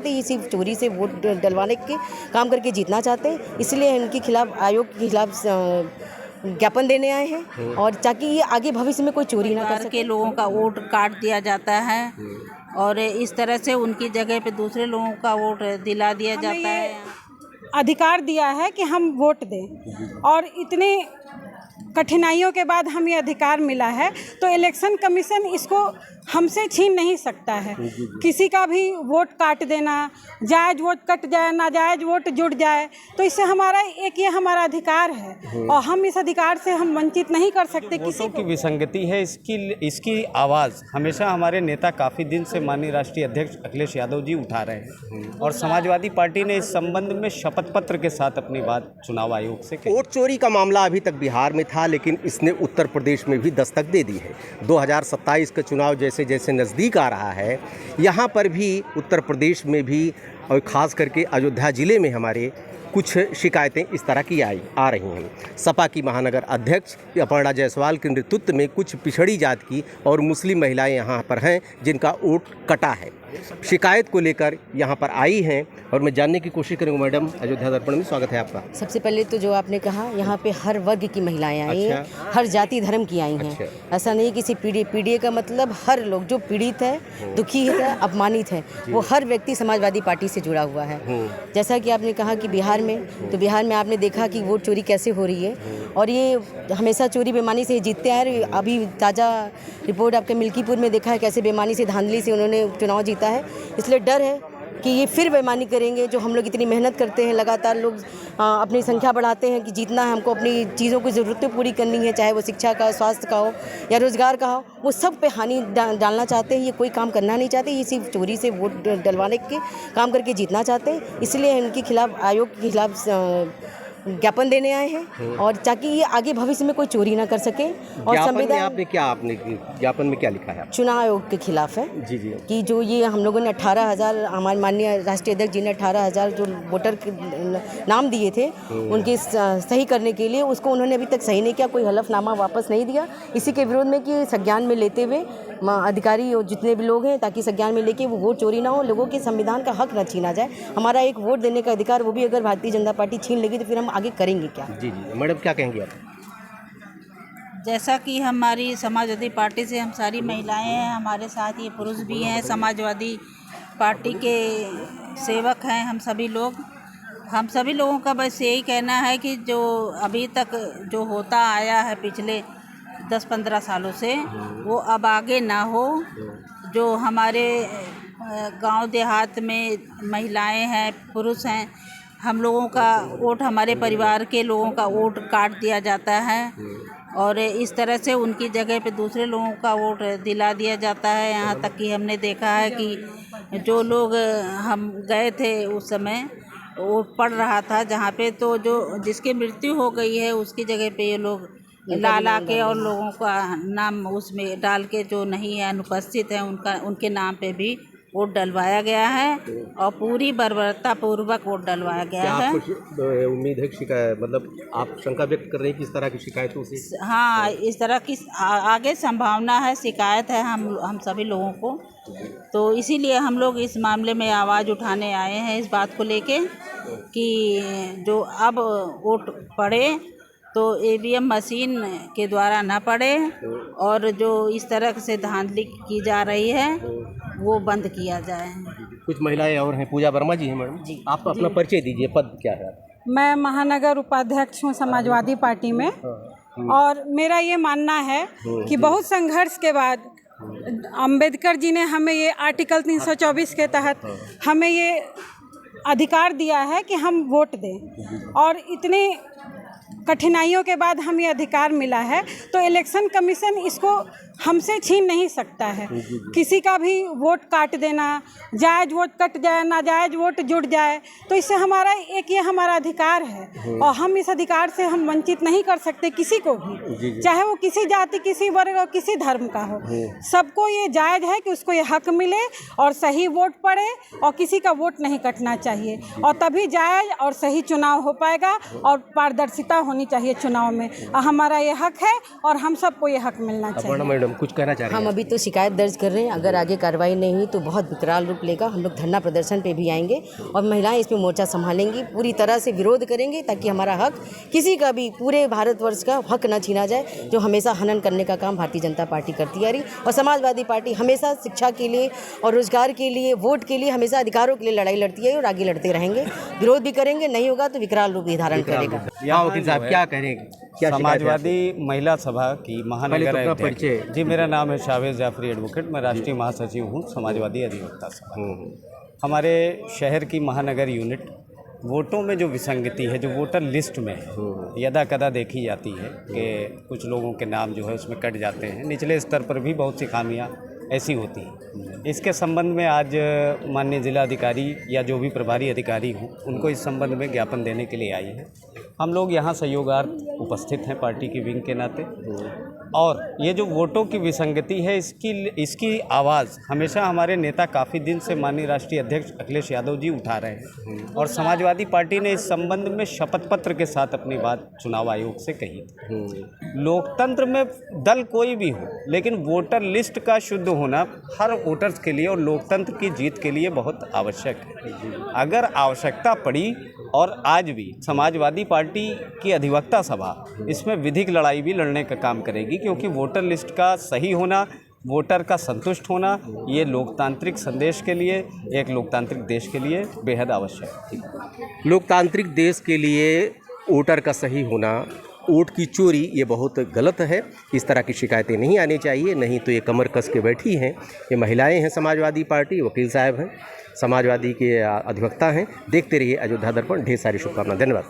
चाहते, ये सिर्फ चोरी से वोट डलवाने के काम करके जीतना चाहते हैं। इसलिए इनके खिलाफ, आयोग के खिलाफ ज्ञापन देने आए हैं, और ताकि ये आगे भविष्य में कोई चोरी ना कर सके। के लोगों का वोट काट दिया जाता है और इस तरह से उनकी जगह पे दूसरे लोगों का वोट दिला दिया जाता है। अधिकार दिया है कि हम वोट दें, और इतने कठिनाइयों के बाद हमें ये अधिकार मिला है, तो इलेक्शन कमीशन इसको हमसे छीन नहीं सकता है। किसी का भी वोट काट देना, जायज़ वोट कट जाए, नाजायज़ वोट जुड़ जाए, तो इससे हमारा ये हमारा अधिकार है, और हम इस अधिकार से हम वंचित नहीं कर सकते किसी वोटों की विसंगति है। इसकी आवाज़ हमेशा हमारे नेता काफ़ी दिन से माननीय राष्ट्रीय अध्यक्ष अखिलेश यादव जी उठा रहे हैं, और समाजवादी पार्टी ने इस संबंध में शपथ पत्र के साथ अपनी बात चुनाव आयोग से कही। वोट चोरी का मामला अभी तक बिहार में था, लेकिन इसने उत्तर प्रदेश में भी दस्तक दे दी है। 2027 का चुनाव जैसे जैसे नज़दीक आ रहा है, यहाँ पर भी उत्तर प्रदेश में भी, और ख़ास करके अयोध्या ज़िले में हमारे कुछ शिकायतें इस तरह की आ रही हैं। सपा की महानगर अध्यक्ष अपर्णा जायसवाल के नेतृत्व में कुछ पिछड़ी जात की और मुस्लिम महिलाएं यहाँ पर हैं जिनका वोट कटा है। शिकायत को लेकर यहाँ पर आई हैं, और मैं जानने की कोशिश करूँगा। मैडम, अयोध्या दर्पण में स्वागत है आपका। सबसे पहले तो जो आपने कहा, यहाँ पे हर वर्ग की महिलाएं आई हैं, हर जाति धर्म की आई हैं। ऐसा नहीं किसी पीड़ित का मतलब हर लोग जो पीड़ित है, दुखी है, अपमानित है, वो हर व्यक्ति समाजवादी पार्टी से जुड़ा हुआ है। जैसा कि आपने कहा कि बिहार में, तो बिहार में आपने देखा कि वोट चोरी कैसे हो रही है, और ये हमेशा चोरी बेईमानी से जीतते आ रहे। अभी ताज़ा रिपोर्ट आपके मिल्कीपुर में देखा है कैसे बेईमानी से, धांधली से उन्होंने चुनाव जीता है। इसलिए डर है कि ये फिर बेईमानी करेंगे। जो हम लोग इतनी मेहनत करते हैं, लगातार लोग अपनी संख्या बढ़ाते हैं कि जीतना है, हमको अपनी चीज़ों की ज़रूरतें पूरी करनी है, चाहे वो शिक्षा का, स्वास्थ्य का हो या रोज़गार का हो, वो सब पे हानि डालना चाहते हैं। ये कोई काम करना नहीं चाहते, ये सिर्फ चोरी से वोट डलवाने के काम करके जीतना चाहते हैं। इसलिए इनके खिलाफ, आयोग के खिलाफ ज्ञापन देने आए हैं, और ताकि ये आगे भविष्य में कोई चोरी ना कर सके। और संविधान, आपने ज्ञापन में क्या लिखा है? चुनाव आयोग के खिलाफ है जी कि जो ये हम लोगों ने 18,000, हमारे माननीय राष्ट्रीय अध्यक्ष जी ने 18,000 जो वोटर के नाम दिए थे उनके सही करने के लिए, उसको उन्होंने अभी तक सही नहीं किया, कोई हलफनामा वापस नहीं दिया। इसी के विरोध में कि संज्ञान में लेते हुए अधिकारी और जितने भी लोग हैं, ताकि संज्ञान में लेके वो वोट चोरी ना हो, लोगों के संविधान का हक न छीना जाए। हमारा एक वोट देने का अधिकार, वो भी अगर भारतीय जनता पार्टी छीन लेगी तो फिर हम आगे करेंगे क्या? जी मैडम, क्या कहेंगे आप? जैसा कि हमारी समाजवादी पार्टी से हम सारी महिलाएं हैं, हमारे साथ ये पुरुष भी हैं, समाजवादी पार्टी के सेवक हैं हम सभी लोग। हम सभी लोगों का बस यही कहना है कि जो अभी तक जो होता आया है पिछले 10-15 सालों से, वो अब आगे ना हो। जो हमारे गांव देहात में महिलाएं हैं, पुरुष हैं, हम लोगों का वोट, हमारे परिवार के लोगों का वोट काट दिया जाता है, और इस तरह से उनकी जगह पे दूसरे लोगों का वोट दिला दिया जाता है। यहाँ तक कि हमने देखा है कि जो लोग हम गए थे उस समय, वोट पड़ रहा था जहाँ पे, तो जो जिसकी मृत्यु हो गई है उसकी जगह पे ये लोग ला के और लोगों का नाम उसमें डाल के, जो नहीं है, अनुपस्थित है, उनके नाम पे भी वोट डलवाया गया है, और पूरी बर्बरता पूर्वक वोट डलवाया गया है। उम्मीद है कि मतलब आप शंका व्यक्त कर रहे हैं कि इस तरह की शिकायतों से? हाँ, इस तरह की आगे संभावना है, शिकायत है हम सभी लोगों को, तो इसीलिए हम लोग इस मामले में आवाज़ उठाने आए हैं, इस बात को लेके कि जो अब वोट पड़े तो ईवीएम मशीन के द्वारा ना पड़े, और जो इस तरह से धांधली की जा रही है वो बंद किया जाए। कुछ महिलाएं और हैं, पूजा वर्मा जी हैं। मैडम जी, आप अपना परिचय दीजिए, पद क्या है? मैं महानगर उपाध्यक्ष हूँ समाजवादी पार्टी में, और मेरा ये मानना है कि बहुत संघर्ष के बाद अंबेडकर जी ने हमें ये आर्टिकल 324 के तहत हमें ये अधिकार दिया है कि हम वोट दें, और इतने कठिनाइयों के बाद हमें ये अधिकार मिला है, तो इलेक्शन कमीशन इसको हमसे छीन नहीं सकता है। किसी का भी वोट काट देना, जायज़ वोट कट जाए, नाजायज़ वोट जुड़ जाए, तो इससे हमारा ये हमारा अधिकार है, और हम इस अधिकार से हम वंचित नहीं कर सकते किसी को भी, चाहे वो किसी जाति, किसी वर्ग और किसी धर्म का हो। सबको ये जायज़ है कि उसको ये हक मिले और सही वोट पड़े, और किसी का वोट नहीं कटना चाहिए, और तभी जायज़ और सही चुनाव हो पाएगा, और पारदर्शिता होनी चाहिए चुनाव में। हमारा ये हक है और हम सबको ये हक मिलना चाहिए। मैडम कुछ कहना चाह रही हम हैं? अभी तो शिकायत दर्ज कर रहे हैं, अगर आगे कार्रवाई नहीं हुई तो बहुत विकराल रूप लेगा। हम लोग धरना प्रदर्शन पे भी आएंगे और महिलाएं इसमें मोर्चा संभालेंगी, पूरी तरह से विरोध करेंगे ताकि हमारा हक, किसी का भी पूरे भारतवर्ष का हक न छीना जाए, जो हमेशा हनन करने का काम भारतीय जनता पार्टी करती आ रही। और समाजवादी पार्टी हमेशा शिक्षा के लिए और रोजगार के लिए, वोट के लिए, हमेशा अधिकारों के लिए लड़ाई लड़ती है और आगे लड़ते रहेंगे। विरोध भी करेंगे, नहीं होगा तो विकराल रूप ही धारण करेगा। यहाँ वकील साहब क्या कहेंगे? क्या शिकायत है आपसे? समाजवादी महिला सभा की महानगर अपना अध्यक्ष। परिचय। जी, मेरा नाम है शावेज जाफरी एडवोकेट, मैं राष्ट्रीय महासचिव हूँ समाजवादी अधिवक्ता सभा। हमारे शहर की महानगर यूनिट वोटों में जो विसंगति है, जो वोटर लिस्ट में है, यदा कदा देखी जाती है कि कुछ लोगों के नाम जो है उसमें कट जाते हैं। निचले स्तर पर भी बहुत सी खामियां ऐसी होती हैं। इसके संबंध में आज माननीय जिलाधिकारी या जो भी प्रभारी अधिकारी हों, उनको इस संबंध में ज्ञापन देने के लिए आई है। हम लोग यहाँ सहयोगार्थ उपस्थित हैं पार्टी की विंग के नाते, और ये जो वोटों की विसंगति है, इसकी आवाज़ हमेशा हमारे नेता काफ़ी दिन से माननीय राष्ट्रीय अध्यक्ष अखिलेश यादव जी उठा रहे हैं, और समाजवादी पार्टी ने इस संबंध में शपथ पत्र के साथ अपनी बात चुनाव आयोग से कही थी। लोकतंत्र में दल कोई भी हो, लेकिन वोटर लिस्ट का शुद्ध होना हर वोटर्स के लिए और लोकतंत्र की जीत के लिए बहुत आवश्यक है। अगर आवश्यकता पड़ी, और आज भी समाजवादी पार्टी की अधिवक्ता सभा इसमें विधिक लड़ाई भी लड़ने का काम करेगी, क्योंकि वोटर लिस्ट का सही होना, वोटर का संतुष्ट होना, ये लोकतांत्रिक संदेश के लिए, एक लोकतांत्रिक देश के लिए बेहद आवश्यक है। लोकतांत्रिक देश के लिए वोटर का सही होना, वोट की चोरी, ये बहुत गलत है। इस तरह की शिकायतें नहीं आनी चाहिए, नहीं तो ये कमर कस के बैठी हैं। ये महिलाएं हैं समाजवादी पार्टी, वकील साहब हैं समाजवादी के अधिवक्ता हैं। देखते रहिए अयोध्या दर्पण। ढेर सारी शुभकामनाएं। धन्यवाद।